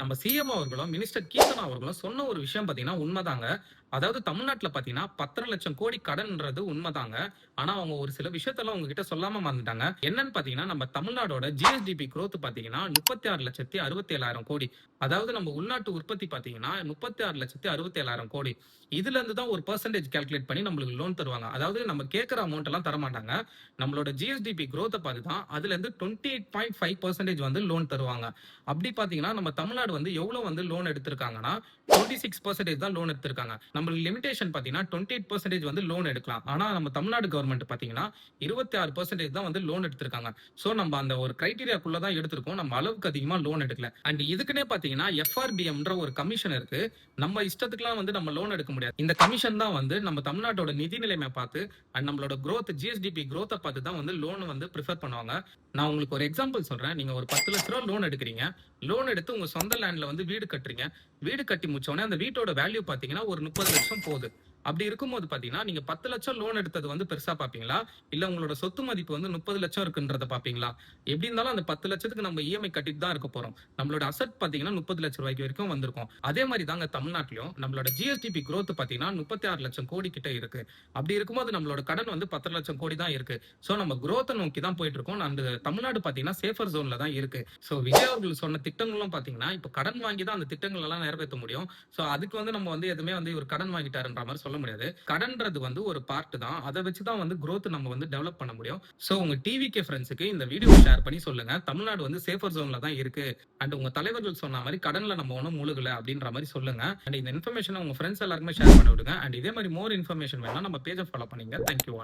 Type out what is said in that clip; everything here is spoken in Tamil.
நம்ம சிஎம் அவர்களும், மினிஸ்டர் கீர்த்தனா அவர்களும் சொன்ன ஒரு விஷயம் பார்த்தீங்கன்னா உண்மதாங்க. அதாவது தமிழ்நாட்டுல பார்த்தீங்கன்னா 10,00,000 கோடி கடன்ன்றது உண்மதாங்க. ஆனா அவங்க ஒரு சில விஷயத்தெல்லாம் உங்ககிட்ட சொல்லாம மறந்துட்டாங்க. என்னன்னு பார்த்தீங்கன்னா, நம்ம தமிழ்நாடோட ஜிஎஸ்டிபி குரோத் பார்த்தீங்கன்னா 36,67,000 கோடி. அதாவது நம்ம உள்நாட்டு உற்பத்தி பார்த்தீங்கன்னா 36,67,000 கோடி. இதுலருந்து தான் ஒரு பெர்சன்டேஜ் கால்குலேட் பண்ணி நம்மளுக்கு லோன் தருவாங்க. அதாவது நம்ம கேட்கிற அமௌண்ட் எல்லாம் தரமாட்டாங்க. நம்மளோட ஜிஎஸ்டிபி குரோத்த பார்த்து தான் அதுலருந்து 28.5% வந்து லோன் தருவாங்க. அப்படி பார்த்தீங்கன்னா, நம்ம தமிழ்நாடு வந்து எவ்வளவு வந்து லோன் எடுத்திருக்காங்கன்னா, 26% தான் லோன் எடுத்திருக்காங்க. நம்மளுக்கு லிமிட்டேஷன் பார்த்தீங்கன்னா, 28% வந்து லோன் எடுக்கலாம். ஆனா நம்ம தமிழ்நாடு கவர்ன்மெண்ட் பார்த்தீங்கன்னா, 26% தான் வந்து லோன் எடுத்திருக்காங்க. சோ நம்ம அந்த ஒரு கிரைட்டீரியாக்குள்ள தான் எடுத்திருக்கோம். நம்ம அளவுக்கு அதிகமா லோன் எடுக்கல. அண்ட் இதுக்குன்னே பார்த்தீங்கன்னா, எஃப்ஆர்பிஎம்ன்ற ஒரு கமிஷன் இருக்கு. நம்ம இஷ்டத்துக்குலாம் வந்து நம்ம லோன் எடுக்க முடியாது. இந்த கமிஷன் தான் வந்து நம்ம தமிழ்நாட்டோட நிதி நிலைமை பார்த்து அண்ட் நம்மளோட குரோத் ஜிஎஸ்டிபி குரோத்த பார்த்து தான் வந்து லோன் வந்து பிரிஃபர் பண்ணுவாங்க. நான் உங்களுக்கு ஒரு எக்ஸாம்பிள் சொல்றேன். நீங்க ஒரு 10,00,000 ரூபாய் லோன் எடுக்கிறீங்க. லோன் எடுத்து உங்க சொந்த லேண்ட்ல வந்து வீடு கட்டுறீங்க. வீடு கட்டி முடிச்ச உடனே அந்த வீட்டோட வேல்யூ பார்த்தீங்கன்னா ஒரு 30,00,000 போகுது. அப்படி இருக்கும்போது பார்த்தீங்கன்னா, நீங்க 10,00,000 லோன் எடுத்தது வந்து பெருசா பார்ப்பீங்களா? இல்ல உங்களோட சொத்து மதிப்பு வந்து 30,00,000 இருக்குன்றத பார்ப்பீங்களா? எப்படி இருந்தாலும் அந்த 10,00,000க்கு நம்ம இஎம்ஐ கட்டிட்டு தான் இருக்க போறோம். நம்மளோட அசெட் பார்த்தீங்கன்னா 30,00,000 ரூபாய்க்கு வரைக்கும் வந்திருக்கும். அதே மாரி தாங்க தமிழ்நாட்டிலயும் நம்மளோட ஜிஎஸ்டிபி குரோத் பார்த்தீங்கன்னா 36,00,000 கோடி கிட்ட இருக்கு. அப்படி இருக்கும்போது நம்மளோட கடன் வந்து 10,00,000 கோடி தான் இருக்கு. சோ நம்ம குரோத்த நோக்கி தான் போயிட்டு இருக்கோம். அந்த தமிழ்நாடு பார்த்தீங்கன்னா சேஃபர் ஜோன்ல தான் இருக்கு. சோ விஜய் அவர்கள் சொன்ன திட்டங்களும் பார்த்தீங்கன்னா, இப்ப கடன் வாங்கி தான் அந்த திட்டங்கள் எல்லாம் நிறைவேத்த முடியும். சோ அதுக்கு வந்து நம்ம வந்து எதுவுமே வந்து இவர் கடன் வாங்கிட்டாருன்ற மாரி சொல்ல முடியாது. கடன்ன்றது வந்து ஒரு பார்ட் தான். அத வச்சு தான் வந்து குரோத் நம்ம வந்து டெவலப் பண்ண முடியும். சோ உங்க டிவிகே ஃபிரெண்ட்ஸ்க்கு இந்த வீடியோ ஷேர் பண்ணி சொல்லுங்க. தமிழ்நாடு வந்து சேஃபர் ஜோன்ல தான் இருக்கு. அண்ட் உங்க தலைவர்கள் சொன்ன மாரி கடன்ல நம்ம ஒண்ணும் முழுகல அப்படின்ற மாரி சொல்லுங்க. அண்ட் இந்த இன்ஃபர்மேஷன உங்க ஃபிரெண்ட்ஸ் எல்லாருக்குமே ஷேர் பண்ணி விடுங்க. அண்ட் இதே மாரி மோர் இன்ஃபர்மேஷன் வேணும்னா நம்ம பேஜ ஃபாலோ பண்ணுங்க. Thank you all.